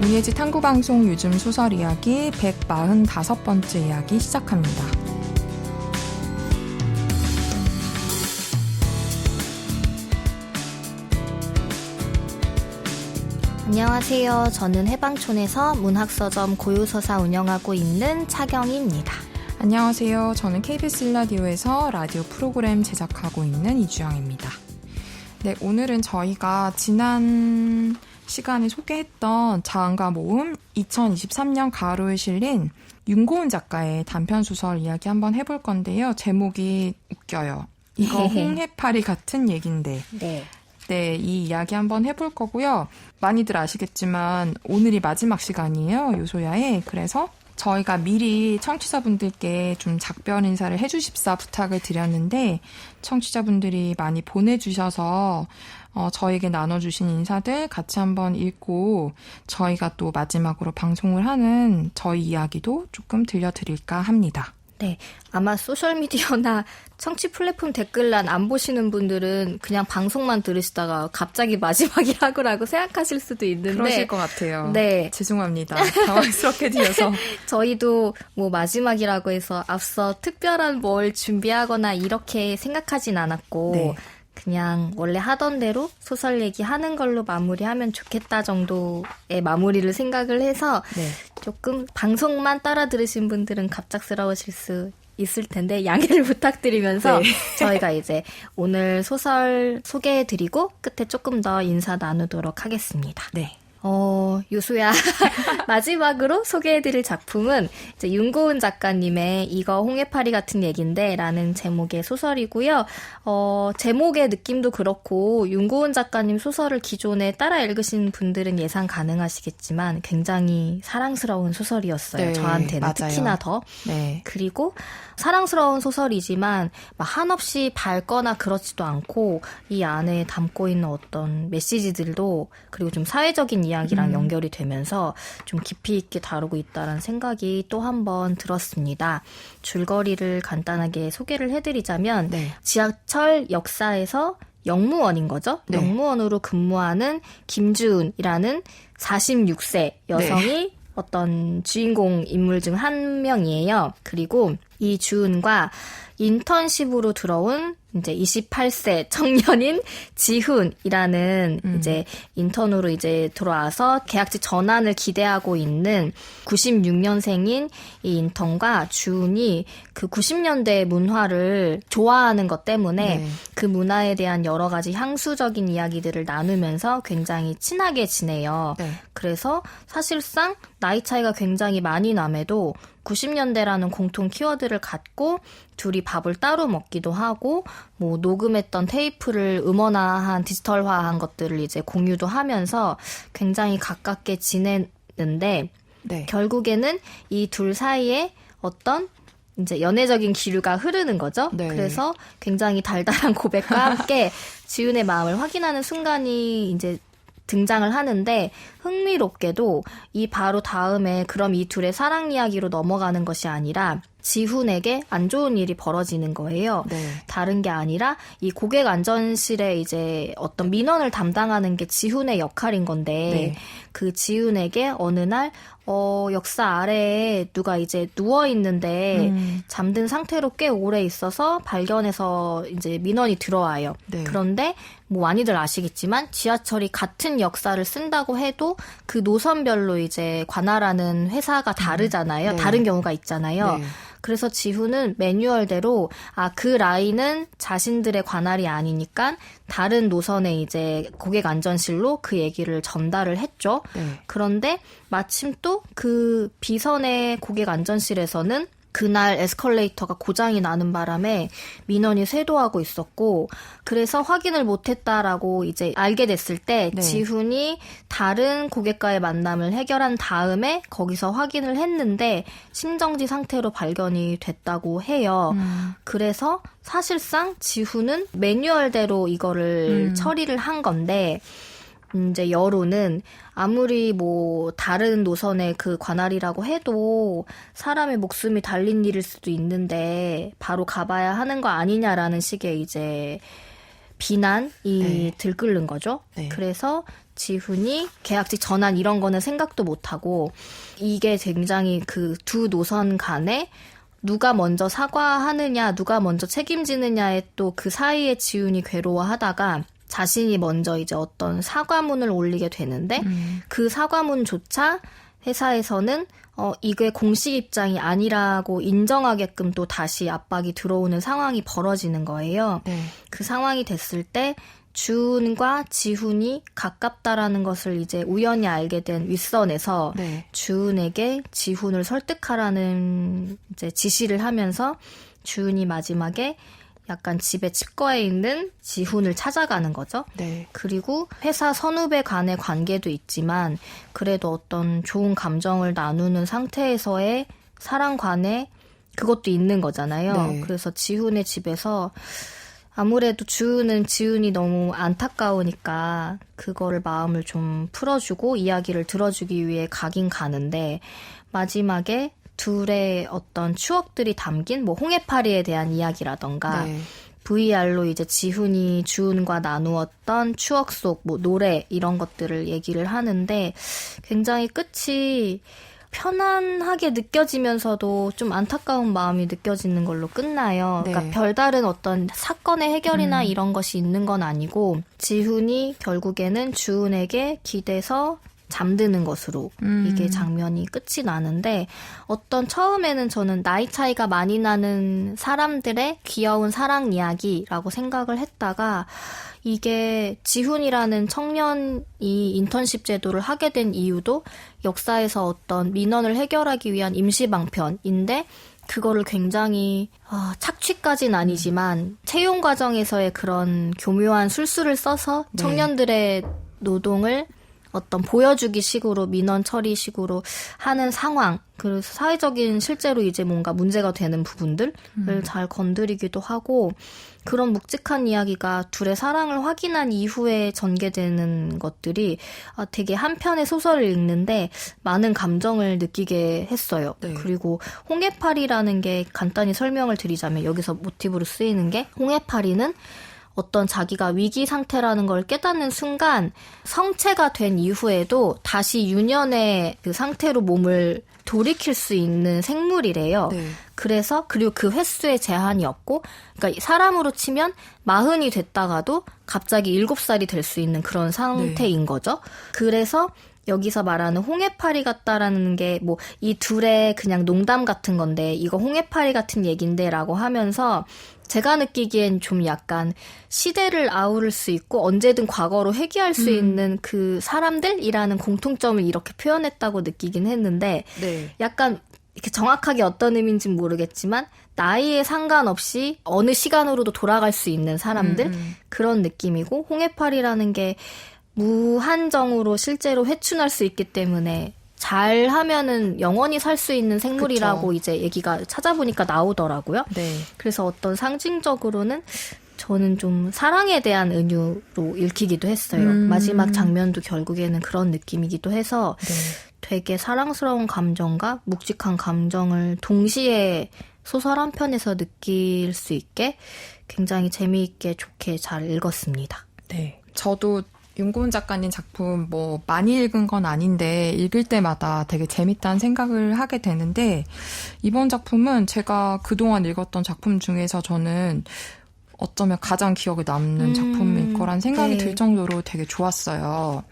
문예지 탐구방송 요즘 소설 이야기 145번째 이야기 시작합니다. 안녕하세요. 저는 해방촌에서 문학서점 고유서사 운영하고 있는 차경희입니다. 안녕하세요. 저는 KBS 라디오에서 라디오 프로그램 제작하고 있는 이주영입니다. 네, 오늘은 저희가 지난 시간에 소개했던 자언과 모음 2023년 가을호에 실린 윤고은 작가의 단편소설 이야기 한번 해볼 건데요. 제목이 웃겨요. 이거 홍해파리 같은 얘긴데. 네, 이 이야기 한번 해볼 거고요. 많이들 아시겠지만 오늘이 마지막 시간이에요. 요소야에. 그래서 저희가 미리 청취자분들께 좀 작별 인사를 해주십사 부탁을 드렸는데 청취자분들이 많이 보내주셔서 저에게 나눠주신 인사들 같이 한번 읽고 저희가 또 마지막으로 방송을 하는 저희 이야기도 조금 들려드릴까 합니다. 네, 아마 소셜미디어나 청취 플랫폼 댓글란 안 보시는 분들은 그냥 방송만 들으시다가 갑자기 마지막이라고 생각하실 수도 있는데 그러실 것 같아요. 네, 죄송합니다. 당황스럽게 드려서 저희도 뭐 마지막이라고 해서 앞서 특별한 뭘 준비하거나 이렇게 생각하진 않았고 네. 그냥 원래 하던 대로 소설 얘기하는 걸로 마무리하면 좋겠다 정도의 마무리를 생각을 해서 네. 조금 방송만 따라 들으신 분들은 갑작스러우실 수 있을 텐데 양해를 부탁드리면서 네. 저희가 이제 오늘 소설 소개해드리고 끝에 조금 더 인사 나누도록 하겠습니다. 네. 요소야 마지막으로 소개해드릴 작품은 이제 윤고은 작가님의 이거 홍해파리 같은 얘긴데 라는 제목의 소설이고요. 제목의 느낌도 그렇고 윤고은 작가님 소설을 기존에 따라 읽으신 분들은 예상 가능하시겠지만 굉장히 사랑스러운 소설이었어요. 네, 저한테는 맞아요. 특히나 더. 네. 그리고 사랑스러운 소설이지만 막 한없이 밝거나 그렇지도 않고 이 안에 담고 있는 어떤 메시지들도 그리고 좀 사회적인 이야기랑 연결이 되면서 좀 깊이 있게 다루고 있다는 생각이 또 한 번 들었습니다. 줄거리를 간단하게 소개를 해드리자면 네. 지하철 역사에서 영무원인 거죠. 네. 영무원으로 근무하는 김주은이라는 46세 여성이 어떤 주인공 인물 중 한 명이에요. 그리고 이 주은과 인턴십으로 들어온 이제 28세 청년인 지훈이라는 이제 인턴으로 이제 들어와서 계약직 전환을 기대하고 있는 96년생인 이 인턴과 주은이 그 90년대 문화를 좋아하는 것 때문에 네. 그 문화에 대한 여러 가지 향수적인 이야기들을 나누면서 굉장히 친하게 지내요. 네. 그래서 사실상 나이 차이가 굉장히 많이 남에도 90년대라는 공통 키워드를 갖고 둘이 밥을 따로 먹기도 하고 뭐 녹음했던 테이프를 음원화한 디지털화한 것들을 이제 공유도 하면서 굉장히 가깝게 지내는데 네. 결국에는 이 둘 사이에 어떤 이제 연애적인 기류가 흐르는 거죠. 네. 그래서 굉장히 달달한 고백과 함께 지훈의 마음을 확인하는 순간이 이제 등장을 하는데 흥미롭게도 이 바로 다음에 그럼 이 둘의 사랑 이야기로 넘어가는 것이 아니라 지훈에게 안 좋은 일이 벌어지는 거예요. 네. 다른 게 아니라 이 고객 안전실에 이제 어떤 민원을 담당하는 게 지훈의 역할인 건데 네. 그 지훈에게 어느 날 역사 아래에 누가 이제 누워 있는데 잠든 상태로 꽤 오래 있어서 발견해서 이제 민원이 들어와요. 네. 그런데 뭐 많이들 아시겠지만 지하철이 같은 역사를 쓴다고 해도 그 노선별로 이제 관할하는 회사가 다르잖아요. 네. 다른 경우가 있잖아요. 네. 그래서 지훈은 매뉴얼대로 그 라인은 자신들의 관할이 아니니까 다른 노선에 이제 고객 안전실로 그 얘기를 전달을 했죠. 네. 그런데 마침 또 그 B선의 고객 안전실에서는 그날 에스컬레이터가 고장이 나는 바람에 민원이 쇄도하고 있었고 그래서 확인을 못했다라고 이제 알게 됐을 때 네. 지훈이 다른 고객과의 만남을 해결한 다음에 거기서 확인을 했는데 심정지 상태로 발견이 됐다고 해요. 그래서 사실상 지훈은 매뉴얼대로 이거를 처리를 한 건데 이제 여론은 아무리 뭐 다른 노선의 그 관할이라고 해도 사람의 목숨이 달린 일일 수도 있는데 바로 가봐야 하는 거 아니냐라는 식의 이제 비난이 네. 들끓는 거죠. 네. 그래서 지훈이 계약직 전환 이런 거는 생각도 못하고 이게 굉장히 그 두 노선 간에 누가 먼저 사과하느냐, 누가 먼저 책임지느냐에 또 그 사이에 지훈이 괴로워하다가 자신이 먼저 이제 어떤 사과문을 올리게 되는데 그 사과문조차 회사에서는 이게 공식 입장이 아니라고 인정하게끔 또 다시 압박이 들어오는 상황이 벌어지는 거예요. 네. 그 상황이 됐을 때 주은과 지훈이 가깝다라는 것을 이제 우연히 알게 된 윗선에서 네. 주은에게 지훈을 설득하라는 이제 지시를 하면서 주은이 마지막에 약간 집에 치과에 있는 지훈을 찾아가는 거죠. 네. 그리고 회사 선후배 간의 관계도 있지만 그래도 어떤 좋은 감정을 나누는 상태에서의 사랑관에 그것도 있는 거잖아요. 네. 그래서 지훈의 집에서 아무래도 주은은 지훈이 너무 안타까우니까 그거를 마음을 좀 풀어주고 이야기를 들어주기 위해 가긴 가는데 마지막에 둘의 어떤 추억들이 담긴 뭐 홍해파리에 대한 이야기라던가 네. VR로 이제 지훈이 주은과 나누었던 추억 속 뭐 노래 이런 것들을 얘기를 하는데 굉장히 끝이 편안하게 느껴지면서도 좀 안타까운 마음이 느껴지는 걸로 끝나요. 네. 그러니까 별다른 어떤 사건의 해결이나 이런 것이 있는 건 아니고 지훈이 결국에는 주은에게 기대서 잠드는 것으로 이게 장면이 끝이 나는데 어떤 처음에는 저는 나이 차이가 많이 나는 사람들의 귀여운 사랑 이야기라고 생각을 했다가 이게 지훈이라는 청년이 인턴십 제도를 하게 된 이유도 역사에서 어떤 민원을 해결하기 위한 임시방편인데 그거를 굉장히 착취까지는 아니지만 채용 과정에서의 그런 교묘한 술수를 써서 네. 청년들의 노동을 어떤 보여주기 식으로 민원 처리 식으로 하는 상황 그래서 사회적인 실제로 이제 뭔가 문제가 되는 부분들을 잘 건드리기도 하고 그런 묵직한 이야기가 둘의 사랑을 확인한 이후에 전개되는 것들이 되게 한 편의 소설을 읽는데 많은 감정을 느끼게 했어요. 네. 그리고 홍해파리라는 게 간단히 설명을 드리자면 여기서 모티브로 쓰이는 게 홍해파리는 어떤 자기가 위기 상태라는 걸 깨닫는 순간 성체가 된 이후에도 다시 유년의 그 상태로 몸을 돌이킬 수 있는 생물이래요. 네. 그래서 그리고 그 횟수에 제한이 없고 그러니까 사람으로 치면 40이 됐다가도 갑자기 7살이 될 수 있는 그런 상태인 거죠. 그래서 여기서 말하는 홍해파리 같다라는 게 뭐 이 둘의 그냥 농담 같은 건데 이거 홍해파리 같은 얘긴데 라고 하면서 제가 느끼기엔 좀 약간 시대를 아우를 수 있고 언제든 과거로 회귀할 수 있는 그 사람들이라는 공통점을 이렇게 표현했다고 느끼긴 했는데 네. 약간 이렇게 정확하게 어떤 의미인지는 모르겠지만 나이에 상관없이 어느 시간으로도 돌아갈 수 있는 사람들 그런 느낌이고 홍해파리라는 게 무한정으로 실제로 회춘할 수 있기 때문에 잘 하면은 영원히 살 수 있는 생물이라고 그쵸. 이제 얘기가 찾아보니까 나오더라고요. 네. 그래서 어떤 상징적으로는 저는 좀 사랑에 대한 은유로 읽히기도 했어요. 마지막 장면도 결국에는 그런 느낌이기도 해서 네. 되게 사랑스러운 감정과 묵직한 감정을 동시에 소설 한 편에서 느낄 수 있게 굉장히 재미있게 좋게 잘 읽었습니다. 네. 저도 윤고은 작가님 작품 뭐 많이 읽은 건 아닌데 읽을 때마다 되게 재밌다는 생각을 하게 되는데 이번 작품은 제가 그동안 읽었던 작품 중에서 저는 어쩌면 가장 기억에 남는 작품일 거란 생각이 네. 들 정도로 되게 좋았어요.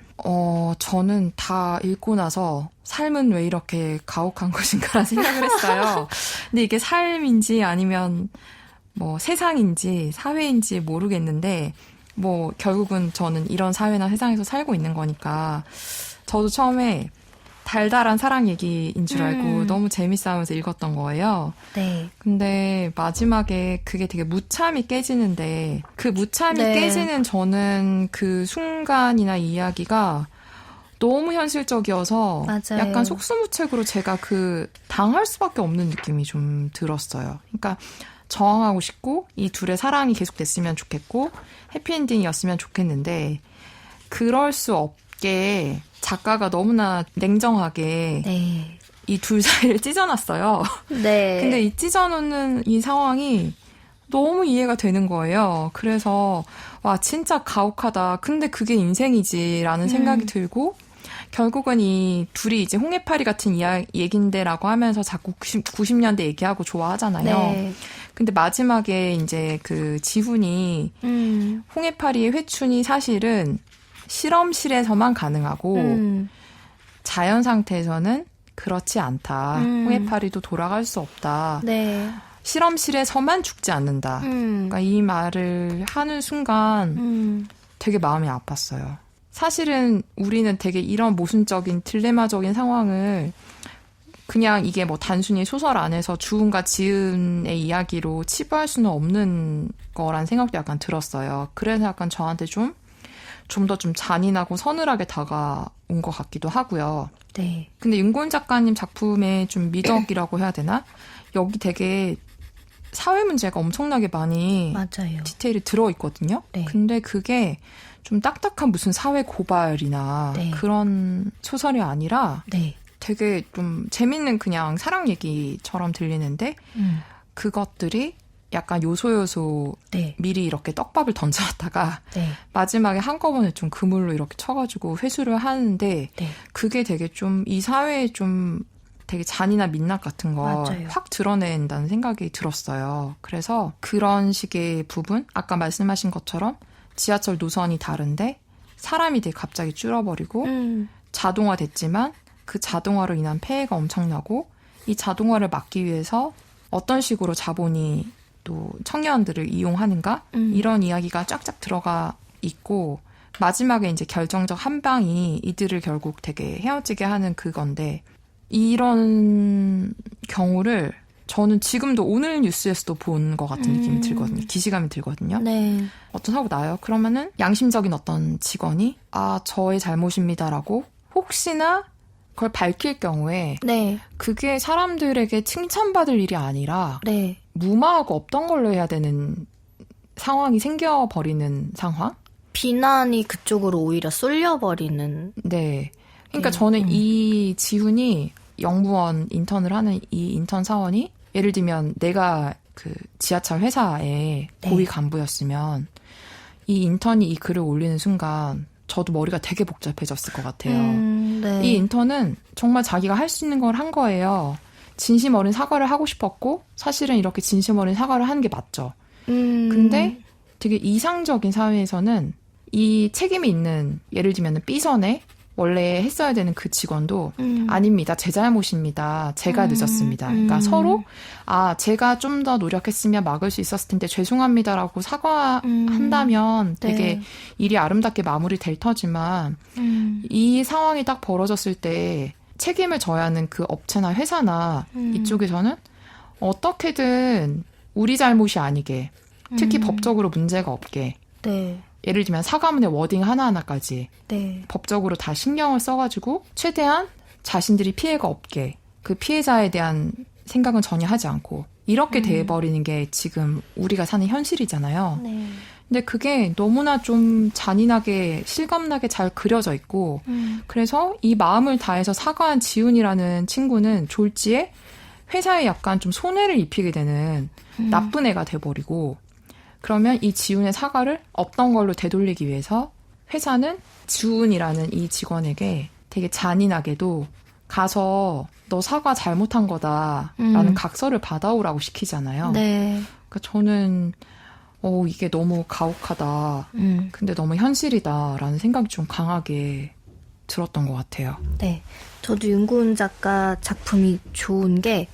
저는 다 읽고 나서 삶은 왜 이렇게 가혹한 것인가라는 생각을 했어요. 근데 이게 삶인지 아니면 뭐 세상인지 사회인지 모르겠는데 뭐 결국은 저는 이런 사회나 세상에서 살고 있는 거니까 저도 처음에 달달한 사랑 얘기인 줄 알고 너무 재밌어하면서 읽었던 거예요. 네. 근데 마지막에 그게 되게 무참히 깨지는데 그 무참히 네. 깨지는 저는 그 순간이나 이야기가 너무 현실적이어서 맞아요. 약간 속수무책으로 제가 그 당할 수밖에 없는 느낌이 좀 들었어요. 그러니까 저항하고 싶고 이 둘의 사랑이 계속됐으면 좋겠고 해피엔딩이었으면 좋겠는데 그럴 수 없게 작가가 너무나 냉정하게 네. 이 둘 사이를 찢어놨어요. 네. 근데 이 찢어놓는 이 상황이 너무 이해가 되는 거예요. 그래서 와 진짜 가혹하다. 근데 그게 인생이지라는 생각이 들고 결국은 이 둘이 이제 홍해파리 같은 얘긴데라고 하면서 자꾸 90년대 얘기하고 좋아하잖아요. 네. 근데 마지막에 이제 그 지훈이 홍해파리의 회춘이 사실은 실험실에서만 가능하고 자연 상태에서는 그렇지 않다. 홍해파리도 돌아갈 수 없다. 네. 실험실에서만 죽지 않는다. 그러니까 이 말을 하는 순간 되게 마음이 아팠어요. 사실은 우리는 되게 이런 모순적인 딜레마적인 상황을 그냥 이게 뭐 단순히 소설 안에서 주은과 지은의 이야기로 치부할 수는 없는 거란 생각도 약간 들었어요. 그래서 약간 저한테 좀 더 좀 잔인하고 서늘하게 다가온 것 같기도 하고요. 네. 근데 윤고은 작가님 작품의 좀 미덕이라고 해야 되나? 여기 되게 사회 문제가 엄청나게 많이 맞아요. 디테일이 들어있거든요. 네. 근데 그게 좀 딱딱한 무슨 사회 고발이나 네. 그런 소설이 아니라 네. 되게 좀 재밌는 그냥 사랑 얘기처럼 들리는데 그것들이 약간 요소 네. 미리 이렇게 떡밥을 던져놨다가 네. 마지막에 한꺼번에 좀 그물로 이렇게 쳐가지고 회수를 하는데 네. 그게 되게 좀 이 사회에 좀 되게 잔인한 민낯 같은 거 맞아요. 확 드러낸다는 생각이 들었어요. 그래서 그런 식의 부분, 아까 말씀하신 것처럼 지하철 노선이 다른데 사람이 되게 갑자기 줄어버리고 자동화됐지만 그 자동화로 인한 폐해가 엄청나고 이 자동화를 막기 위해서 어떤 식으로 자본이 또 청년들을 이용하는가 이런 이야기가 쫙쫙 들어가 있고 마지막에 이제 결정적 한 방이 이들을 결국 되게 헤어지게 하는 그건데 이런 경우를 저는 지금도 오늘 뉴스에서도 본 것 같은 느낌이 들거든요. 기시감이 들거든요. 네. 어떤 사고 나요? 그러면은 양심적인 어떤 직원이 아 저의 잘못입니다라고 혹시나 그걸 밝힐 경우에 네. 그게 사람들에게 칭찬받을 일이 아니라 네. 무마하고 없던 걸로 해야 되는 상황이 생겨버리는 상황? 비난이 그쪽으로 오히려 쏠려버리는. 네. 그러니까 네. 저는 이 지훈이 영무원 인턴을 하는 이 인턴 사원이 예를 들면 내가 그 지하철 회사의 네. 고위 간부였으면 이 인턴이 이 글을 올리는 순간 저도 머리가 되게 복잡해졌을 것 같아요. 네. 이 인턴은 정말 자기가 할 수 있는 걸 한 거예요. 진심 어린 사과를 하고 싶었고 사실은 이렇게 진심 어린 사과를 하는 게 맞죠. 근데 되게 이상적인 사회에서는 이 책임이 있는 예를 들면 B선에 원래 했어야 되는 그 직원도 아닙니다. 제 잘못입니다. 제가 늦었습니다. 그러니까 서로 제가 좀 더 노력했으면 막을 수 있었을 텐데 죄송합니다라고 사과한다면 되게 네. 일이 아름답게 마무리될 터지만 이 상황이 딱 벌어졌을 때 책임을 져야 하는 그 업체나 회사나 이쪽에서는 어떻게든 우리 잘못이 아니게 특히 법적으로 문제가 없게 네. 예를 들면 사과문의 워딩 하나하나까지 네. 법적으로 다 신경을 써가지고 최대한 자신들이 피해가 없게 그 피해자에 대한 생각은 전혀 하지 않고 이렇게 돼버리는 게 지금 우리가 사는 현실이잖아요. 네. 근데 그게 너무나 좀 잔인하게 실감나게 잘 그려져 있고 그래서 이 마음을 다해서 사과한 지훈이라는 친구는 졸지에 회사에 약간 좀 손해를 입히게 되는 나쁜 애가 돼버리고 그러면 이 지훈의 사과를 없던 걸로 되돌리기 위해서 회사는 지훈이라는 이 직원에게 되게 잔인하게도 가서 너 사과 잘못한 거다라는 각서를 받아오라고 시키잖아요. 네. 그러니까 저는 이게 너무 가혹하다. 근데 너무 현실이다라는 생각이 좀 강하게 들었던 것 같아요. 네. 저도 윤고은 작가 작품이 좋은 게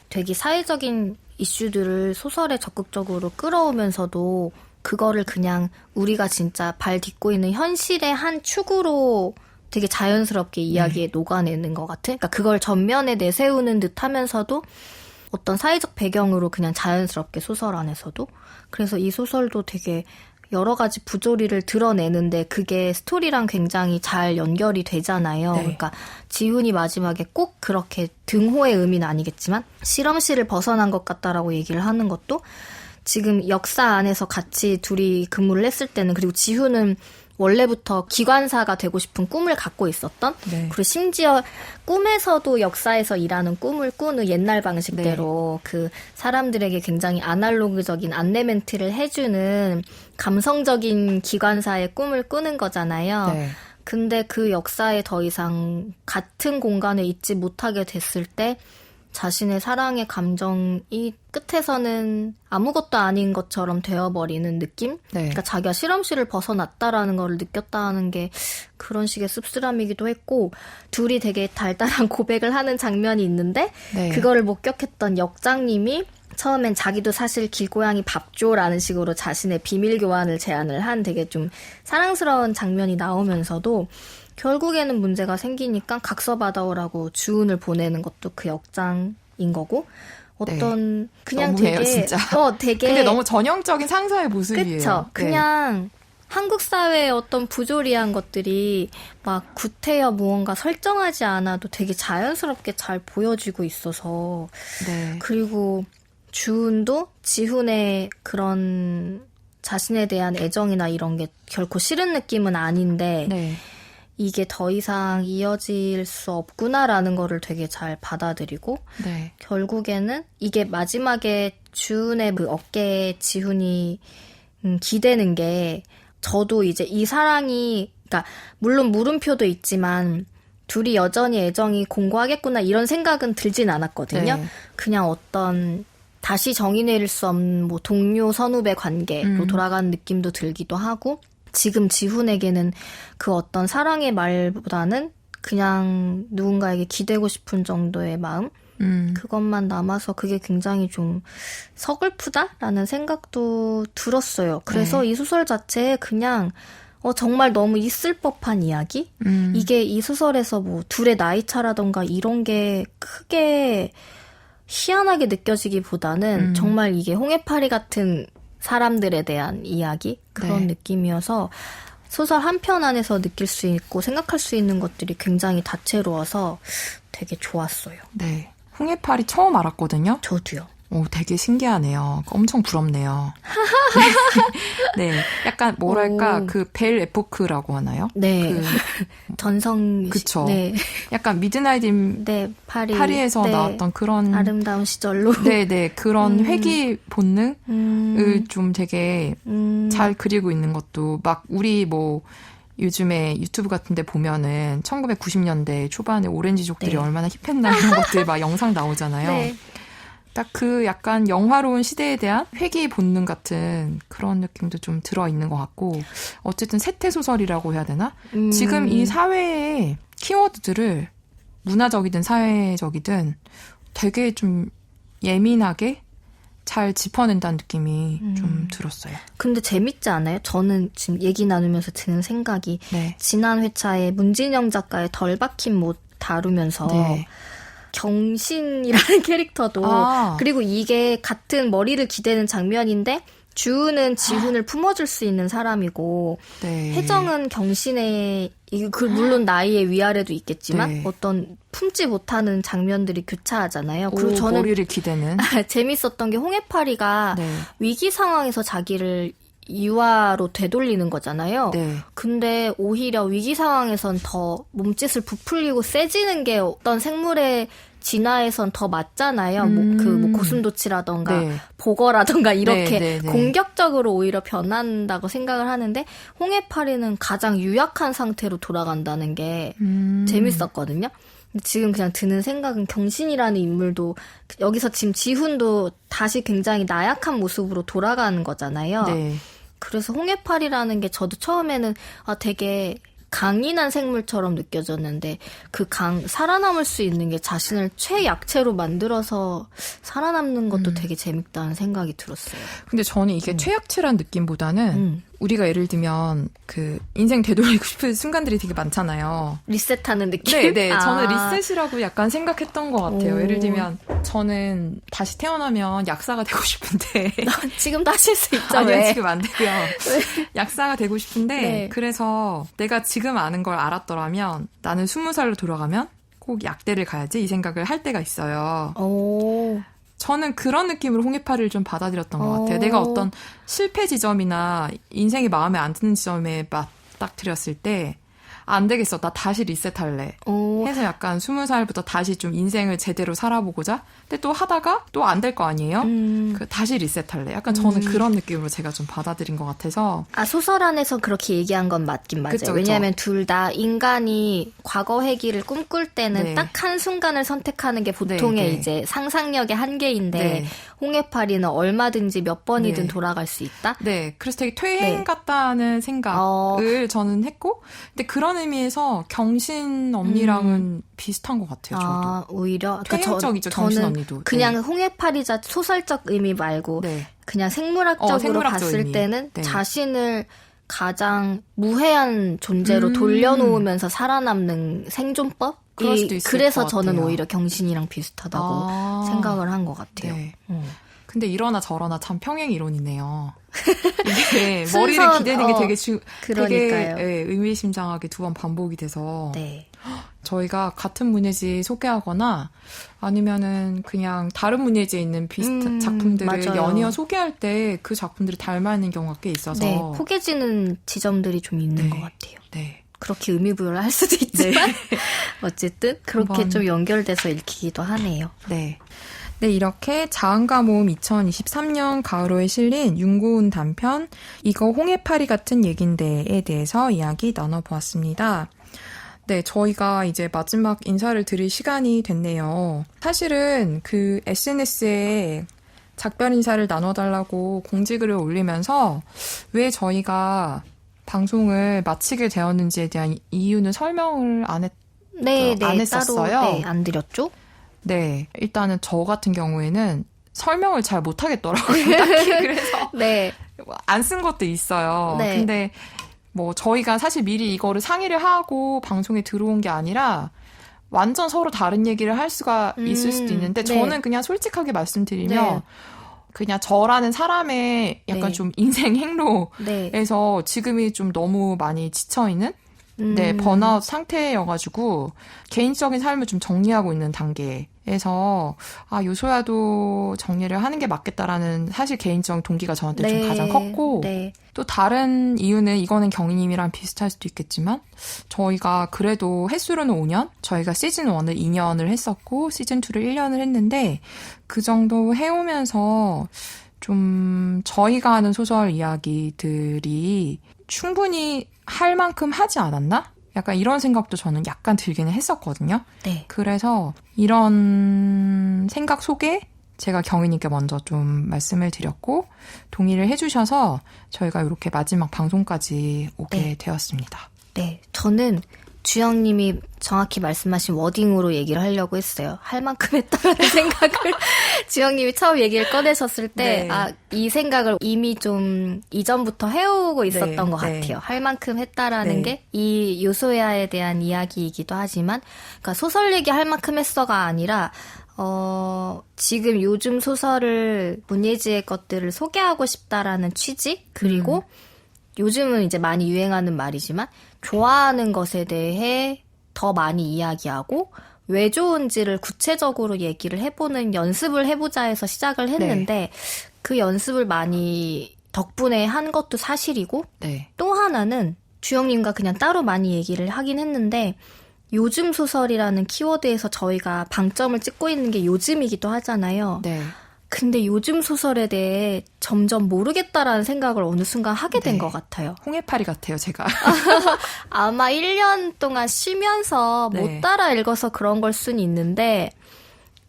되게 사회적인 이슈들을 소설에 적극적으로 끌어오면서도 그거를 그냥 우리가 진짜 발 딛고 있는 현실의 한 축으로 되게 자연스럽게 이야기에 녹아내는 것 같은? 그러니까 그걸 전면에 내세우는 듯 하면서도 어떤 사회적 배경으로 그냥 자연스럽게 소설 안에서도. 그래서 이 소설도 되게 여러 가지 부조리를 드러내는데 그게 스토리랑 굉장히 잘 연결이 되잖아요. 네. 그러니까 지훈이 마지막에 꼭 그렇게 등호의 의미는 아니겠지만 실험실을 벗어난 것 같다라고 얘기를 하는 것도 지금 역사 안에서 같이 둘이 근무를 했을 때는 그리고 지훈은 원래부터 기관사가 되고 싶은 꿈을 갖고 있었던 네. 그리고 심지어 꿈에서도 역사에서 일하는 꿈을 꾸는 옛날 방식대로 그 사람들에게 굉장히 아날로그적인 안내 멘트를 해주는 감성적인 기관사의 꿈을 꾸는 거잖아요. 네. 근데 그 역사에 더 이상 같은 공간에 있지 못하게 됐을 때 자신의 사랑의 감정이 끝에서는 아무것도 아닌 것처럼 되어버리는 느낌? 네. 그러니까 자기가 실험실을 벗어났다라는 걸 느꼈다는 게 그런 식의 씁쓸함이기도 했고 둘이 되게 달달한 고백을 하는 장면이 있는데 네. 그거를 목격했던 역장님이 처음엔 자기도 사실 길고양이 밥 줘라는 식으로 자신의 비밀 교환을 제안을 한 되게 좀 사랑스러운 장면이 나오면서도 결국에는 문제가 생기니까 각서 받아오라고 주운을 보내는 것도 그 역장인 거고 어떤 그냥 너무해요, 되게 진짜. 되게 근데 너무 전형적인 상사의 모습이에요. 그쵸. 네. 그냥 한국 사회의 어떤 부조리한 것들이 막 구태여 무언가 설정하지 않아도 되게 자연스럽게 잘 보여지고 있어서 네. 그리고 주은도 지훈의 그런 자신에 대한 애정이나 이런 게 결코 싫은 느낌은 아닌데 네. 이게 더 이상 이어질 수 없구나라는 거를 되게 잘 받아들이고 네. 결국에는 이게 마지막에 주은의 그 어깨에 지훈이 기대는 게 저도 이제 이 사랑이 그러니까 물론 물음표도 있지만 둘이 여전히 애정이 공고하겠구나 이런 생각은 들진 않았거든요. 네. 그냥 어떤 다시 정의 내릴 수 없는 뭐 동료 선후배 관계로 돌아가는 느낌도 들기도 하고 지금 지훈에게는 그 어떤 사랑의 말보다는 그냥 누군가에게 기대고 싶은 정도의 마음 그것만 남아서 그게 굉장히 좀 서글프다라는 생각도 들었어요. 그래서 네. 이 소설 자체에 그냥 정말 너무 있을 법한 이야기? 이게 이 소설에서 뭐 둘의 나이 차라던가 이런 게 크게 희한하게 느껴지기보다는 정말 이게 홍해파리 같은 사람들에 대한 이야기? 그런 네. 느낌이어서 소설 한 편 안에서 느낄 수 있고 생각할 수 있는 것들이 굉장히 다채로워서 되게 좋았어요. 네. 홍해파리 처음 알았거든요. 저도요. 오, 되게 신기하네요. 엄청 부럽네요. 네. 네. 약간 뭐랄까, 오. 그 벨 에포크라고 하나요? 네. 그, 전성. 그쵸. 네. 약간 미드나잇 네. 파리에서 네. 나왔던 그런. 아름다운 시절로. 네네. 그런 회귀 본능을 좀 되게 음. 잘 그리고 있는 것도 막 우리 뭐 요즘에 유튜브 같은 데 보면은 1990년대 초반에 오렌지족들이 네. 얼마나 힙했나 이런 것들 막 영상 나오잖아요. 네. 딱 그 약간 영화로운 시대에 대한 회귀 본능 같은 그런 느낌도 좀 들어있는 것 같고 어쨌든 세태소설이라고 해야 되나? 지금 이 사회의 키워드들을 문화적이든 사회적이든 되게 좀 예민하게 잘 짚어낸다는 느낌이 좀 들었어요. 근데 재밌지 않아요? 저는 지금 얘기 나누면서 드는 생각이 네. 지난 회차에 문진영 작가의 덜 박힌 못 다루면서 네. 경신이라는 캐릭터도 그리고 이게 같은 머리를 기대는 장면인데 주은은 지훈을 품어줄 수 있는 사람이고 네. 혜정은 경신의 물론 나이의 위아래도 있겠지만 네. 어떤 품지 못하는 장면들이 교차하잖아요. 그리고 오, 저는 머리를 기대는. 재밌었던 게 홍해파리가 네. 위기 상황에서 자기를 이화로 되돌리는 거잖아요. 네. 근데 오히려 위기 상황에선 더 몸짓을 부풀리고 세지는 게 어떤 생물의 진화에선 더 맞잖아요. 뭐 고슴도치라던가 네. 보거라던가 이렇게 네, 네, 네. 공격적으로 오히려 변한다고 생각을 하는데 홍해파리는 가장 유약한 상태로 돌아간다는 게 재밌었거든요. 지금 그냥 드는 생각은 경신이라는 인물도 여기서 지금 지훈도 다시 굉장히 나약한 모습으로 돌아가는 거잖아요. 네. 그래서 홍해파리라는 게 저도 처음에는 되게 강인한 생물처럼 느껴졌는데 살아남을 수 있는 게 자신을 최약체로 만들어서 살아남는 것도 되게 재밌다는 생각이 들었어요. 근데 저는 이게 최약체란 느낌보다는 우리가 예를 들면 그 인생 되돌리고 싶은 순간들이 되게 많잖아요. 리셋하는 느낌? 네. 저는 리셋이라고 약간 생각했던 것 같아요. 오. 예를 들면 저는 다시 태어나면 약사가 되고 싶은데 지금도 하실 수 있죠. 아니요, 왜? 지금 안 되고요. 약사가 되고 싶은데 네. 그래서 내가 지금 아는 걸 알았더라면 나는 20살로 돌아가면 꼭 약대를 가야지 이 생각을 할 때가 있어요. 오. 저는 그런 느낌으로 홍해파리를 좀 받아들였던 것 같아요. 내가 어떤 실패 지점이나 인생이 마음에 안 드는 지점에 막 딱 드렸을 때 안 되겠어. 나 다시 리셋할래. 해서 약간 20살부터 다시 좀 인생을 제대로 살아보고자. 근데 또 하다가 또 안 될 거 아니에요? 다시 리셋할래. 약간 저는 그런 느낌으로 제가 좀 받아들인 것 같아서. 소설 안에서 그렇게 얘기한 건 맞긴 맞아요. 그쵸, 그쵸. 왜냐하면 둘 다 인간이 과거 회귀를 꿈꿀 때는 네. 딱 한 순간을 선택하는 게 보통의 네, 네. 이제 상상력의 한계인데 네. 홍해파리는 얼마든지 몇 번이든 네. 돌아갈 수 있다? 네, 그래서 되게 퇴행 네. 같다는 생각을 저는 했고, 근데 그런 의미에서 경신 언니랑은 비슷한 것 같아요, 저도. 오히려 퇴행적이죠, 경신 저는 언니도. 그냥 네. 홍해파리자 소설적 의미 말고 네. 그냥 생물학적으로 생물학적 봤을 의미. 때는 네. 자신을 가장 무해한 존재로 돌려놓으면서 살아남는 생존법? 그럴 수도 있을 그래서 것 저는 같아요. 오히려 경신이랑 비슷하다고 생각을 한 것 같아요. 네. 음. 근데 이러나 저러나 참 평행 이론이네요. 이게 머리를 기대는 게 되게 그러니까요. 되게 의미심장하게 두 번 반복이 돼서 네. 저희가 같은 문예지 소개하거나 아니면은 그냥 다른 문예지에 있는 비슷한 작품들을 맞아요. 연이어 소개할 때 그 작품들이 닮아 있는 경우가 꽤 있어서 네, 포개지는 지점들이 좀 있는 네. 것 같아요. 네. 그렇게 의미부여를 할 수도 있지만 어쨌든 그렇게 한번. 좀 연결돼서 읽히기도 하네요. 네. 네, 이렇게 자은가 모음 2023년 가을호에 실린 윤고은 단편 이거 홍해파리 같은 얘긴데에 대해서 이야기 나눠보았습니다. 네, 저희가 이제 마지막 인사를 드릴 시간이 됐네요. 사실은 그 SNS에 작별 인사를 나눠달라고 공지글을 올리면서 왜 저희가 방송을 마치게 되었는지에 대한 이유는 설명을 안 했었어요. 따로 안 드렸죠? 네, 일단은 저 같은 경우에는 설명을 잘 못하겠더라고요. 딱히 그래서 네. 안 쓴 것도 있어요. 네. 근데 뭐 저희가 사실 미리 이거를 상의를 하고 방송에 들어온 게 아니라 완전 서로 다른 얘기를 할 수가 있을 수도 있는데 네. 저는 그냥 솔직하게 말씀드리면 네. 그냥 저라는 사람의 약간 네. 좀 인생 행로에서 네. 지금이 좀 너무 많이 지쳐있는 네, 번아웃 상태여가지고 개인적인 삶을 좀 정리하고 있는 단계에서 요소야도 정리를 하는 게 맞겠다라는 사실 개인적인 동기가 저한테 네. 좀 가장 컸고 네. 또 다른 이유는 이거는 경희님이랑 비슷할 수도 있겠지만 저희가 그래도 횟수로는 5년 저희가 시즌 1을 2년을 했었고 시즌 2를 1년을 했는데 그 정도 해오면서 좀 저희가 하는 소설 이야기들이 충분히 할 만큼 하지 않았나? 약간 이런 생각도 저는 약간 들기는 했었거든요. 네. 그래서 이런 생각 속에 제가 경희님께 먼저 좀 말씀을 드렸고 동의를 해주셔서 저희가 이렇게 마지막 방송까지 오게 네. 되었습니다. 네. 저는 주영님이 정확히 말씀하신 워딩으로 얘기를 하려고 했어요. 할 만큼 했다라는 생각을 주영님이 처음 얘기를 꺼내셨을 때 네. 이 생각을 이미 좀 이전부터 해오고 있었던 네, 것 네. 같아요. 할 만큼 했다라는 네. 게 이 요소야에 대한 이야기이기도 하지만 그러니까 소설 얘기 할 만큼 했어가 아니라 지금 요즘 소설을 문예지의 것들을 소개하고 싶다라는 취지 그리고 요즘은 이제 많이 유행하는 말이지만 좋아하는 것에 대해 더 많이 이야기하고 왜 좋은지를 구체적으로 얘기를 해보는 연습을 해보자 해서 시작을 했는데 그 연습을 많이 덕분에 한 것도 사실이고 네. 또 하나는 주영님과 그냥 따로 많이 얘기를 하긴 했는데 요즘 소설이라는 키워드에서 저희가 방점을 찍고 있는 게 요즘이기도 하잖아요. 네. 근데 요즘 소설에 대해 점점 모르겠다라는 생각을 어느 순간 하게 된 네. 것 같아요. 홍해파리 같아요, 제가. 아마 1년 동안 쉬면서 네. 못 따라 읽어서 그런 걸 수는 있는데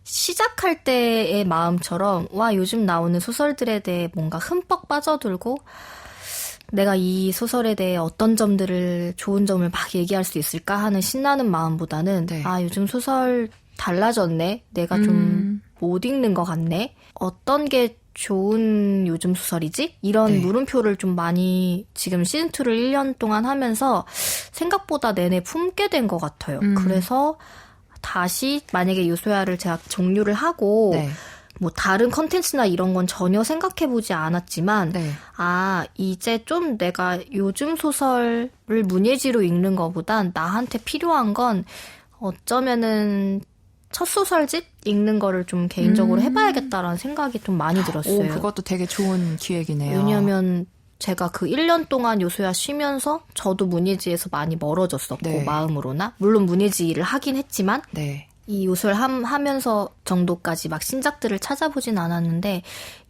시작할 때의 마음처럼 와 요즘 나오는 소설들에 대해 뭔가 흠뻑 빠져들고 내가 이 소설에 대해 어떤 점들을 좋은 점을 막 얘기할 수 있을까 하는 신나는 마음보다는 네. 요즘 소설 달라졌네. 내가 좀 못 읽는 것 같네. 어떤 게 좋은 요즘 소설이지? 이런 네. 물음표를 좀 많이 지금 시즌2를 1년 동안 하면서 생각보다 내내 품게 된 것 같아요. 그래서 다시 만약에 요소야를 제가 종료를 하고 네. 뭐 다른 컨텐츠나 이런 건 전혀 생각해보지 않았지만 네. 이제 좀 내가 요즘 소설을 문예지로 읽는 것보단 나한테 필요한 건 어쩌면은 첫 소설집 읽는 거를 좀 개인적으로 해봐야겠다라는 생각이 좀 많이 들었어요. 그것도 되게 좋은 기획이네요. 왜냐면 제가 그 1년 동안 요소야 쉬면서 저도 문예지에서 많이 멀어졌었고 네. 마음으로나 물론 문예지 일을 하긴 했지만 네. 이 요소를 하면서 정도까지 막 신작들을 찾아보진 않았는데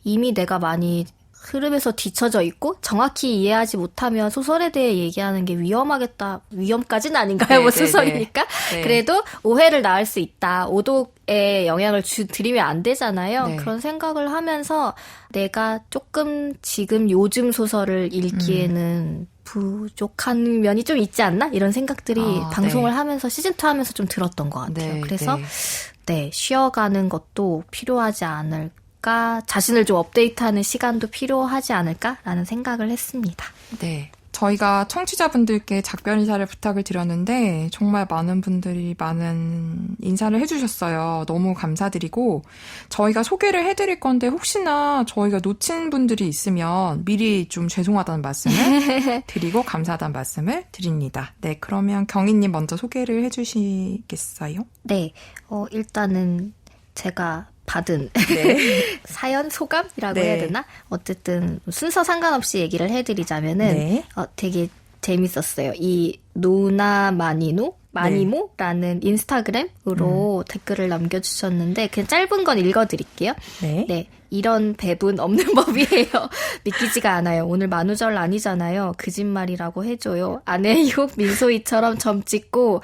이미 내가 많이 흐름에서 뒤처져 있고 정확히 이해하지 못하면 소설에 대해 얘기하는 게 위험하겠다. 위험까지는 아닌가요? 뭐 소설이니까. 네. 그래도 오해를 낳을 수 있다. 오독에 영향을 드리면 안 되잖아요. 네. 그런 생각을 하면서 내가 조금 지금 요즘 소설을 읽기에는 부족한 면이 좀 있지 않나? 이런 생각들이 방송을 하면서 시즌2 하면서 좀 들었던 것 같아요. 네, 그래서 네, 쉬어가는 것도 필요하지 않을까? 자신을 좀 업데이트하는 시간도 필요하지 않을까라는 생각을 했습니다. 네. 저희가 청취자분들께 작별 인사를 부탁을 드렸는데 정말 많은 분들이 많은 인사를 해주셨어요. 너무 감사드리고 저희가 소개를 해드릴 건데 혹시나 저희가 놓친 분들이 있으면 미리 좀 죄송하다는 말씀을 드리고 감사하다는 말씀을 드립니다. 네, 그러면 경희님 먼저 소개를 해주시겠어요? 네, 일단은 제가 받은 사연 소감이라고 해야 되나? 어쨌든 순서 상관없이 얘기를 해드리자면은 되게 재밌었어요. 이 마니모라는 인스타그램으로 댓글을 남겨주셨는데 그냥 짧은 건 읽어드릴게요. 네. 이런 배분 없는 법이에요. 믿기지가 않아요. 오늘 만우절 아니잖아요. 거짓말이라고 해줘요. 아내유 민소희처럼 점 찍고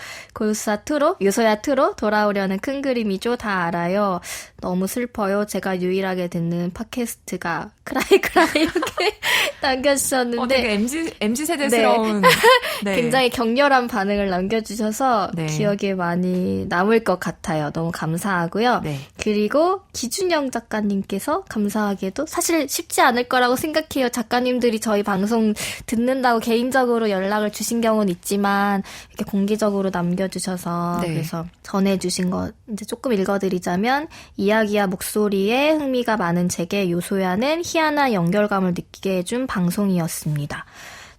요소야 트로 돌아오려는 큰 그림이죠. 다 알아요. 너무 슬퍼요. 제가 유일하게 듣는 팟캐스트가 크라이 이렇게 남겨주셨는데 되게 MZ 세대스러운 굉장히 격렬한 반응을 남겨주셔서 기억에 많이 남을 것 같아요. 너무 감사하고요. 그리고 기준영 작가님께서 감사하게도 사실 쉽지 않을 거라고 생각해요. 작가님들이 저희 방송 듣는다고 개인적으로 연락을 주신 경우는 있지만 이렇게 공개적으로 남겨주셔서 그래서 전해주신 거 이제 조금 읽어드리자면 이야기와 목소리에 흥미가 많은 제게 요소야는 희한한 연결감을 느끼게 해준 방송이었습니다.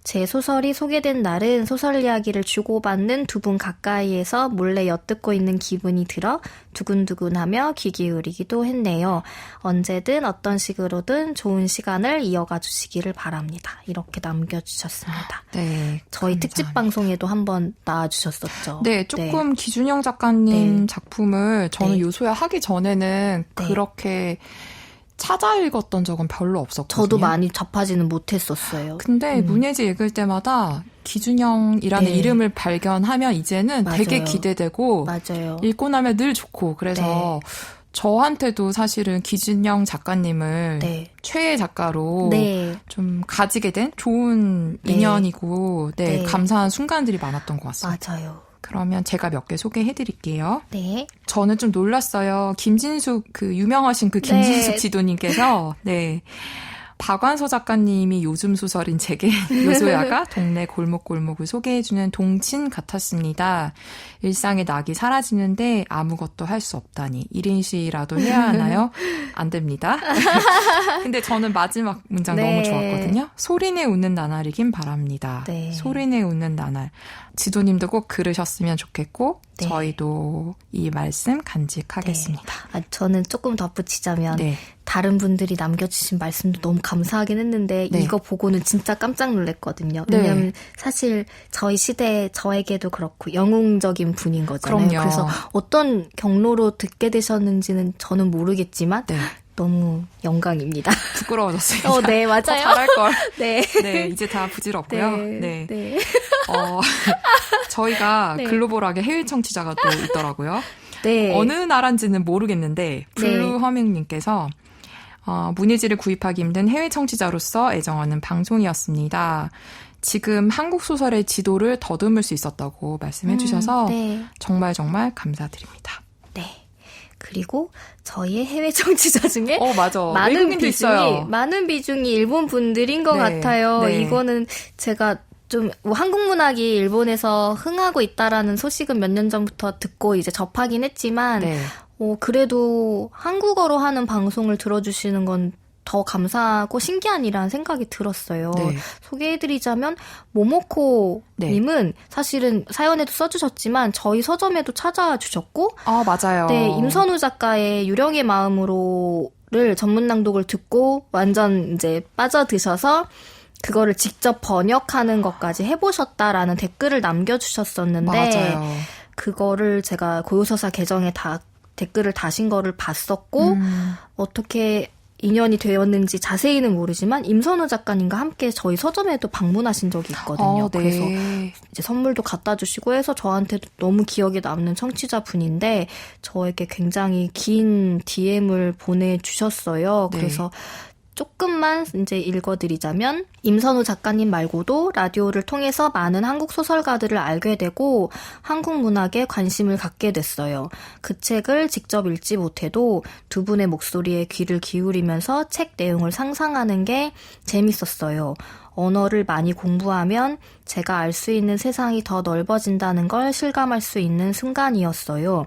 제 소설이 소개된 날은 소설 이야기를 주고받는 두 분 가까이에서 몰래 엿듣고 있는 기분이 들어 두근두근하며 귀 기울이기도 했네요. 언제든 어떤 식으로든 좋은 시간을 이어가 주시기를 바랍니다. 이렇게 남겨주셨습니다. 네, 저희 감사합니다. 특집 방송에도 한번 나와주셨었죠. 네, 조금 기준영 작가님 작품을 저는 요소야 하기 전에는 그렇게 찾아 읽었던 적은 별로 없었거든요. 저도 많이 접하지는 못했었어요. 근데 문예지 읽을 때마다 기준영이라는 이름을 발견하면 이제는 되게 기대되고 읽고 나면 늘 좋고 그래서 저한테도 사실은 기준영 작가님을 최애 작가로 좀 가지게 된 좋은 인연이고 감사한 순간들이 많았던 것 같습니다. 맞아요. 그러면 제가 몇 개 소개해드릴게요. 네. 저는 좀 놀랐어요. 김진숙, 유명하신 김진숙 지도님께서, 박완서 작가님이 요즘 소설인 제게 요소야가 동네 골목골목을 소개해주는 동친 같았습니다. 일상의 낙이 사라지는데 아무것도 할 수 없다니 1인시라도 해야 하나요? 안 됩니다. 근데 저는 마지막 문장 너무 좋았거든요. 소리내 웃는 나날이긴 바랍니다. 소리내 웃는 나날. 지도님도 꼭 그러셨으면 좋겠고 저희도 이 말씀 간직하겠습니다. 저는 조금 덧붙이자면 다른 분들이 남겨주신 말씀도 너무 감사하긴 했는데 이거 보고는 진짜 깜짝 놀랐거든요. 왜냐면 사실 저희 시대에 저에게도 그렇고 영웅적인 분인 거잖아요. 그럼요. 그래서 어떤 경로로 듣게 되셨는지는 저는 모르겠지만 너무 영광입니다. 부끄러워졌어요. 네, 맞아요. 더 잘할걸. 네, 이제 다 부질없고요. 저희가 글로벌하게 해외 청취자가 또 있더라고요. 어느 나라인지는 모르겠는데 블루허밍님께서 문예지를 구입하기 힘든 해외 청취자로서 애정하는 방송이었습니다. 지금 한국 소설의 지도를 더듬을 수 있었다고 말씀해 주셔서 정말 감사드립니다. 그리고 저희의 해외 청취자 중에 많은 비중이 일본 분들인 것 같아요. 이거는 제가 좀 한국 문학이 일본에서 흥하고 있다라는 소식은 몇 년 전부터 듣고 이제 접하긴 했지만 그래도 한국어로 하는 방송을 들어주시는 건 더 감사하고 신기한이라는 생각이 들었어요. 소개해드리자면 모모코님은 사실은 사연에도 써주셨지만 저희 서점에도 찾아와 주셨고 맞아요. 임선우 작가의 유령의 마음으로를 전문 낭독을 듣고 완전 이제 빠져드셔서 그거를 직접 번역하는 것까지 해보셨다라는 댓글을 남겨주셨었는데 맞아요. 그거를 제가 고요서사 계정에 다 댓글을 다신 거를 봤었고 어떻게 인연이 되었는지 자세히는 모르지만 임선우 작가님과 함께 저희 서점에도 방문하신 적이 있거든요. 네. 그래서 이제 선물도 갖다 주시고 해서 저한테도 너무 기억에 남는 청취자분인데 저에게 굉장히 긴 DM을 보내주셨어요. 네. 그래서 조금만 이제 읽어드리자면 임선우 작가님 말고도 라디오를 통해서 많은 한국 소설가들을 알게 되고 한국 문학에 관심을 갖게 됐어요. 그 책을 직접 읽지 못해도 두 분의 목소리에 귀를 기울이면서 책 내용을 상상하는 게 재밌었어요. 언어를 많이 공부하면 제가 알 수 있는 세상이 더 넓어진다는 걸 실감할 수 있는 순간이었어요.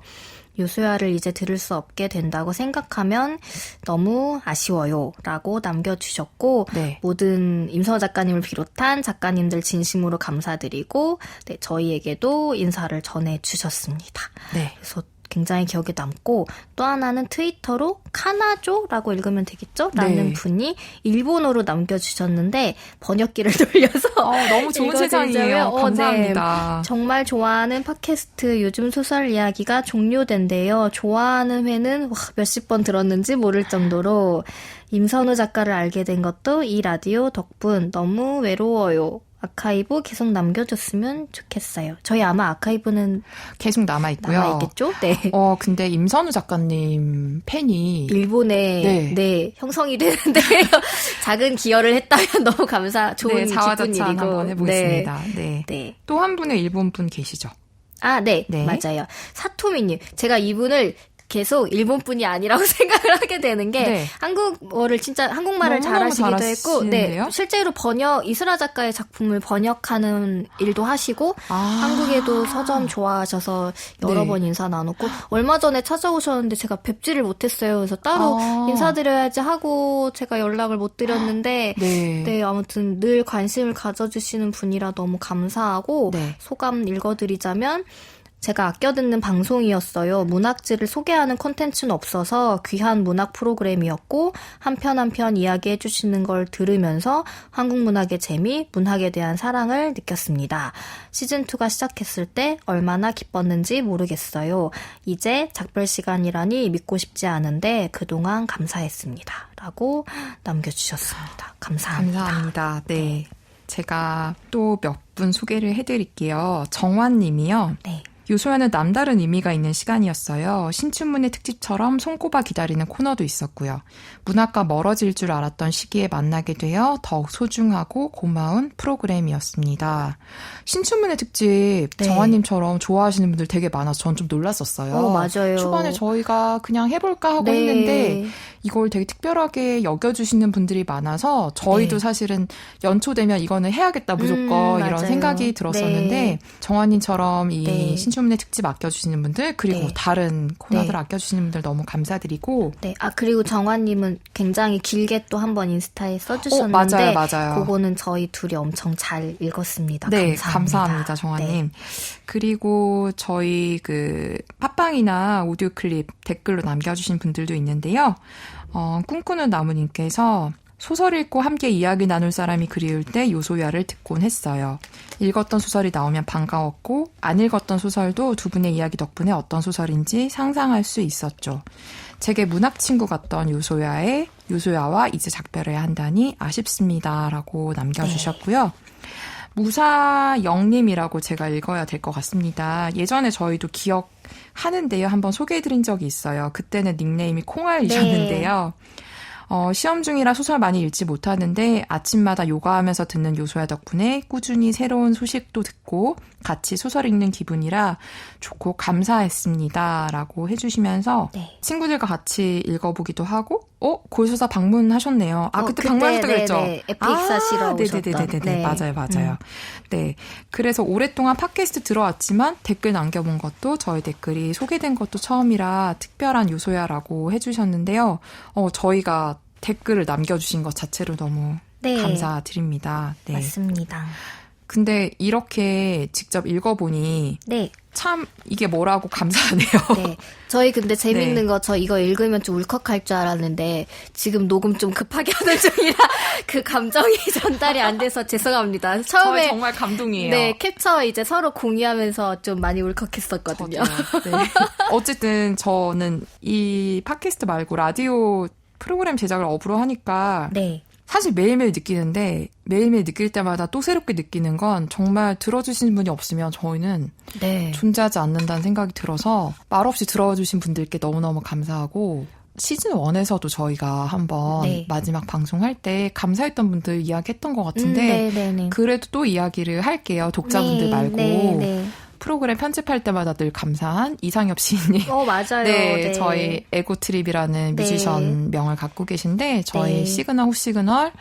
요소야를 이제 들을 수 없게 된다고 생각하면 너무 아쉬워요 라고 남겨주셨고 네. 모든 임선우 작가님을 비롯한 작가님들 진심으로 감사드리고 네, 저희에게도 인사를 전해주셨습니다. 네. 그래서 굉장히 기억에 남고 또 하나는 트위터로 카나조라고 읽으면 되겠죠? 라는 네. 분이 일본어로 남겨주셨는데 번역기를 돌려서 너무 좋은 세상이에요. 감사합니다. 네. 정말 좋아하는 팟캐스트 요즘 소설 이야기가 종료된대요. 좋아하는 회는 몇십 번 들었는지 모를 정도로 임선우 작가를 알게 된 것도 이 라디오 덕분 너무 외로워요. 아카이브 계속 남겨줬으면 좋겠어요. 저희 아마 아카이브는 계속 남아있고요. 남아있겠죠? 네. 근데 임선우 작가님 팬이 일본에 네, 형성이 되는데 작은 기여를 했다면 너무 좋은 기쁜 자화자찬 일이고. 한번 해보겠습니다. 네. 네. 또 한 분의 일본 분 계시죠? 아, 네. 네. 맞아요. 사토미님. 제가 이분을 계속 일본분이 아니라고 생각을 하게 되는 게 네. 한국어를 진짜 한국말을 너무너무 잘하시기도 했고 잘하시는데요? 실제로 이스라 작가의 작품을 번역하는 일도 하시고 아. 한국에도 서점 좋아하셔서 여러 네. 번 인사 나눴고 얼마 전에 찾아오셨는데 제가 뵙지를 못했어요. 그래서 따로 인사드려야지 하고 제가 연락을 못 드렸는데 네. 아무튼 늘 관심을 가져주시는 분이라 너무 감사하고 네. 소감 읽어드리자면 제가 아껴 듣는 방송이었어요. 문학지를 소개하는 콘텐츠는 없어서 귀한 문학 프로그램이었고 한 편 한 편 이야기해 주시는 걸 들으면서 한국 문학의 재미, 문학에 대한 사랑을 느꼈습니다. 시즌2가 시작했을 때 얼마나 기뻤는지 모르겠어요. 이제 작별 시간이라니 믿고 싶지 않은데 그동안 감사했습니다. 라고 남겨주셨습니다. 감사합니다. 감사합니다. 네. 제가 또 몇 분 소개를 해드릴게요. 정환님이요. 네. 요소야는 남다른 의미가 있는 시간이었어요. 신춘문예 특집처럼 손꼽아 기다리는 코너도 있었고요. 문학과 멀어질 줄 알았던 시기에 만나게 되어 더욱 소중하고 고마운 프로그램이었습니다. 신춘문예 특집 네. 정환님처럼 좋아하시는 분들 되게 많아서 전 좀 놀랐었어요. 맞아요. 초반에 저희가 그냥 해볼까 하고 네. 했는데 이걸 되게 특별하게 여겨주시는 분들이 많아서 저희도 네. 사실은 연초되면 이거는 해야겠다 무조건 이런 맞아요. 생각이 들었었는데 네. 정환님처럼 이 네. 신춘문예 특집 아껴주시는 분들 그리고 네. 다른 코너들 네. 아껴주시는 분들 너무 감사드리고 네. 그리고 정환님은 굉장히 길게 또 한 번 인스타에 써주셨는데 맞아요. 그거는 저희 둘이 엄청 잘 읽었습니다. 네, 감사합니다. 감사합니다, 정환님. 네. 그리고 저희 팟빵이나 오디오 클립 댓글로 남겨주신 분들도 있는데요. 꿈꾸는 나무님께서 소설 읽고 함께 이야기 나눌 사람이 그리울 때 요소야를 듣곤 했어요. 읽었던 소설이 나오면 반가웠고 안 읽었던 소설도 두 분의 이야기 덕분에 어떤 소설인지 상상할 수 있었죠. 제게 문학 친구 같던 요소야와 이제 작별해야 한다니 아쉽습니다. 라고 남겨주셨고요. 무사영님이라고 제가 읽어야 될 것 같습니다. 예전에 저희도 기억하는데요. 한번 소개해드린 적이 있어요. 그때는 닉네임이 콩알이셨는데요. 시험 중이라 소설 많이 읽지 못하는데 아침마다 요가하면서 듣는 요소야 덕분에 꾸준히 새로운 소식도 듣고 같이 소설 읽는 기분이라 좋고 감사했습니다. 라고 해주시면서 네. 친구들과 같이 읽어보기도 하고 고요서사 방문하셨네요. 그때 방문하셨다고 그랬죠? 네. 에픽사시러 오셨던. 네네네네. 맞아요. 네. 그래서 오랫동안 팟캐스트 들어왔지만 댓글 남겨본 것도 저희 댓글이 소개된 것도 처음이라 특별한 요소야라고 해주셨는데요. 저희가 댓글을 남겨주신 것 자체로 너무 감사드립니다. 네. 맞습니다. 근데 이렇게 직접 읽어보니 네. 참 이게 뭐라고 감사하네요. 네. 저희 근데 재밌는 네. 거 저 이거 읽으면 좀 울컥할 줄 알았는데 지금 녹음 좀 급하게 하는 중이라 그 감정이 전달이 안 돼서 죄송합니다. 처음에 저희 정말 감동이에요. 네, 캡처 이제 서로 공유하면서 좀 많이 울컥했었거든요. 네. 어쨌든 저는 이 팟캐스트 말고 라디오 프로그램 제작을 업으로 하니까 네. 사실 매일매일 느끼는데 매일매일 느낄 때마다 또 새롭게 느끼는 건 정말 들어주신 분이 없으면 저희는 네. 존재하지 않는다는 생각이 들어서 말없이 들어주신 분들께 너무너무 감사하고 시즌 1에서도 저희가 한번 네. 마지막 방송할 때 감사했던 분들 이야기했던 것 같은데 네네네. 그래도 또 이야기를 할게요. 독자분들 네, 말고. 네. 프로그램 편집할 때마다 늘 감사한 이상엽 시인님. 맞아요. 네, 네. 저희 에고트립이라는 네. 뮤지션 명을 갖고 계신데 저희 네. 시그널 후시그널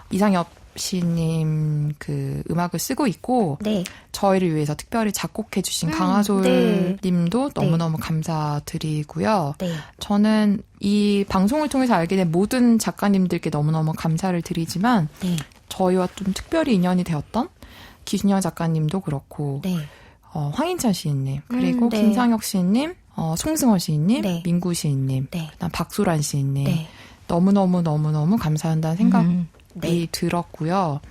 이상엽 시인님 그 음악을 쓰고 있고 네. 저희를 위해서 특별히 작곡해 주신 강하솔 네. 님도 너무너무 감사드리고요. 네. 저는 이 방송을 통해서 알게 된 모든 작가님들께 너무너무 감사를 드리지만 네. 저희와 좀 특별히 인연이 되었던 기준영 작가님도 그렇고 네. 황인찬 시인님, 그리고 네. 김상혁 시인님, 송승헌 시인님, 네. 민구 시인님, 네. 그다음 박소란 시인님 네. 너무너무 감사한다는 생각이 네. 들었고요.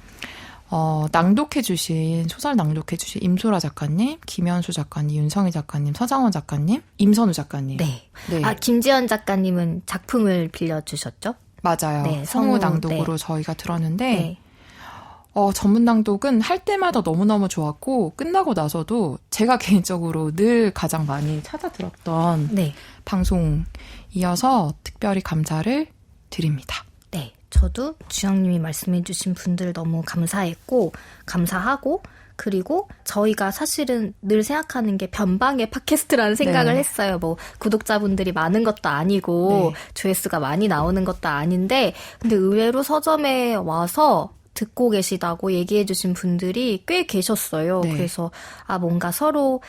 낭독해주신, 소설 낭독해주신 임소라 작가님, 김현수 작가님, 윤성희 작가님, 서장원 작가님, 임선우 작가님. 네. 네. 김지연 작가님은 작품을 빌려주셨죠? 맞아요. 네, 성우 성우, 낭독으로 저희가 들었는데 네. 전문 낭독은 할 때마다 너무너무 좋았고 끝나고 나서도 제가 개인적으로 늘 가장 많이 찾아 들었던 네. 방송이어서 특별히 감사를 드립니다. 네. 저도 주영님이 말씀해주신 분들 너무 감사했고, 감사하고, 그리고 저희가 사실은 늘 생각하는 게 변방의 팟캐스트라는 생각을 네. 했어요. 뭐 구독자분들이 많은 것도 아니고 네. 조회수가 많이 나오는 것도 아닌데, 근데 의외로 서점에 와서 듣고 계시다고 얘기해 주신 분들이 꽤 계셨어요. 네. 그래서 뭔가 서로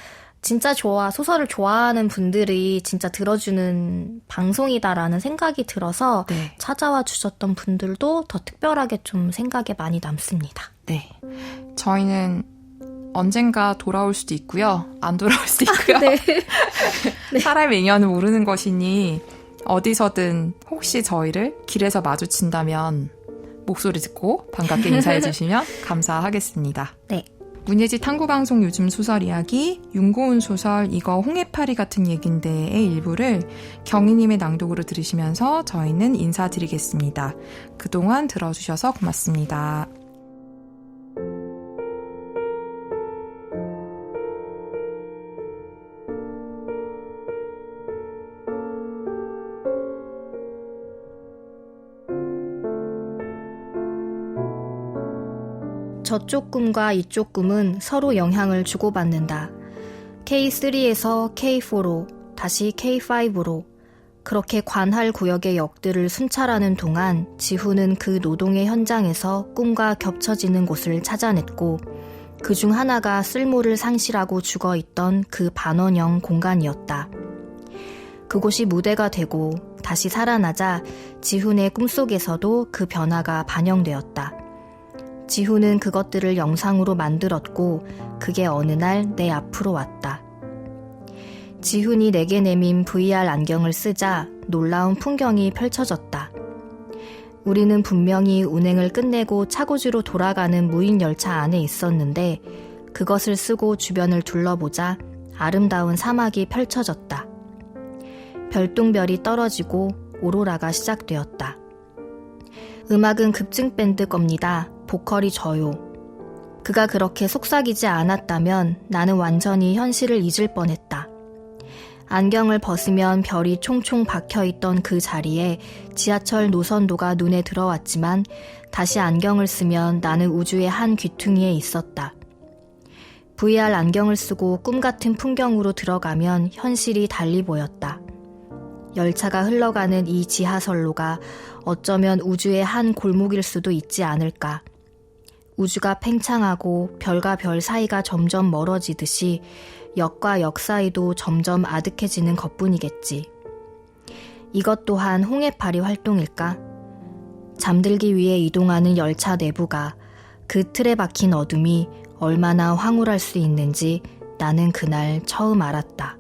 진짜 소설을 좋아하는 분들이 진짜 들어주는 방송이다라는 생각이 들어서 네. 찾아와 주셨던 분들도 더 특별하게 좀 생각에 많이 남습니다. 네. 저희는 언젠가 돌아올 수도 있고요. 안 돌아올 수도 있고요. 네. 사람의 인연은 모르는 것이니 어디서든 혹시 저희를 길에서 마주친다면 목소리 듣고 반갑게 인사해 주시면 감사하겠습니다. 네. 문예지 탐구방송 요즘 소설 이야기, 윤고은 소설 이거 홍해파리 같은 얘긴데의 일부를 경희님의 낭독으로 들으시면서 저희는 인사드리겠습니다. 그동안 들어주셔서 고맙습니다. 저쪽 꿈과 이쪽 꿈은 서로 영향을 주고받는다. K3에서 K4로, 다시 K5로 그렇게 관할 구역의 역들을 순찰하는 동안 지훈은 그 노동의 현장에서 꿈과 겹쳐지는 곳을 찾아냈고 그중 하나가 쓸모를 상실하고 죽어있던 그 반원형 공간이었다. 그곳이 무대가 되고 다시 살아나자 지훈의 꿈속에서도 그 변화가 반영되었다. 지훈은 그것들을 영상으로 만들었고 그게 어느 날 내 앞으로 왔다. 지훈이 내게 내민 VR 안경을 쓰자 놀라운 풍경이 펼쳐졌다. 우리는 분명히 운행을 끝내고 차고지로 돌아가는 무인 열차 안에 있었는데 그것을 쓰고 주변을 둘러보자 아름다운 사막이 펼쳐졌다. 별똥별이 떨어지고 오로라가 시작되었다. 음악은 급증 밴드 겁니다. 보컬이 저요. 그가 그렇게 속삭이지 않았다면 나는 완전히 현실을 잊을 뻔했다. 안경을 벗으면 별이 총총 박혀있던 그 자리에 지하철 노선도가 눈에 들어왔지만 다시 안경을 쓰면 나는 우주의 한 귀퉁이에 있었다. VR 안경을 쓰고 꿈같은 풍경으로 들어가면 현실이 달리 보였다. 열차가 흘러가는 이 지하선로가 어쩌면 우주의 한 골목일 수도 있지 않을까. 우주가 팽창하고 별과 별 사이가 점점 멀어지듯이 역과 역 사이도 점점 아득해지는 것뿐이겠지. 이것 또한 홍해파리 활동일까? 잠들기 위해 이동하는 열차 내부가 그 틀에 박힌 어둠이 얼마나 황홀할 수 있는지 나는 그날 처음 알았다.